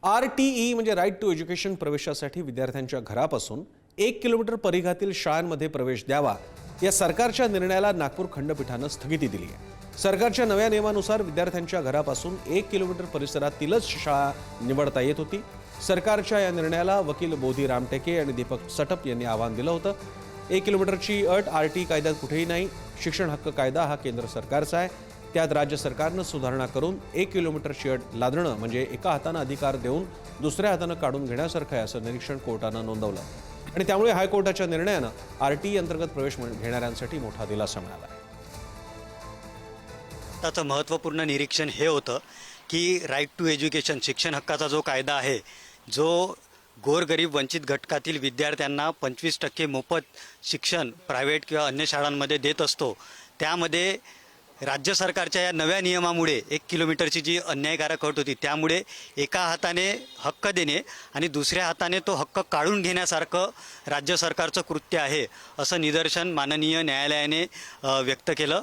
RTE म्हणजे right to education प्रवेशासाठी विद्यार्थ्यांच्या घरापासून 1 किलोमीटर परिघातील शाळांमध्ये प्रवेश द्यावा या सरकारच्या निर्णयाला नागपूर खंडपीठानं स्थगिती दिली आहे। सरकारच्या नव्या नियमानुसार विद्यार्थ्यांच्या घरापासून 1 किलोमीटर परिसरातीलच शाळा निवडता येत होती। सरकारच्या या निर्णयाला वकील बोधी रामटेके आणि दीपक सटप यांनी आव्हान दिलं होतं। 1 किलोमीटरची अट RTE कायद्यात कुठेही नाही। शिक्षण हक्क कायदा हा केंद्र सरकारचा आहे। त्यात राज्य सरकारनं सुधारणा करून 1 किलोमीटरची अट लादणं म्हणजे एका हातानं अधिकार देऊन दुसऱ्या हातानं काढून घेण्यासारखं आहे असं निरीक्षण कोर्टानं नोंदवलं आणि त्यामुळे हायकोर्टाच्या निर्णयानं RTE अंतर्गत प्रवेश घेणाऱ्यांसाठी मोठा दिलासा मिळाला आहे। त्याचं महत्त्वपूर्ण निरीक्षण हे होतं की राईट टू एज्युकेशन शिक्षण हक्काचा जो कायदा आहे, जो गोरगरीब वंचित घटकातील विद्यार्थ्यांना 25% मोफत शिक्षण प्रायव्हेट किंवा अन्य शाळांमध्ये देत असतो, त्यामध्ये राज्य सरकारच्या या नव्या नियमामुळे 1 किलोमीटरची जी अन्यायकारक अट होती त्यामुळे एका हाताने हक्क देणे आणि दुसऱ्या हाताने तो हक्क काढून घेण्यासारखं राज्य सरकारचं कृत्य आहे असं निदर्शन माननीय न्यायालयाने व्यक्त केलं।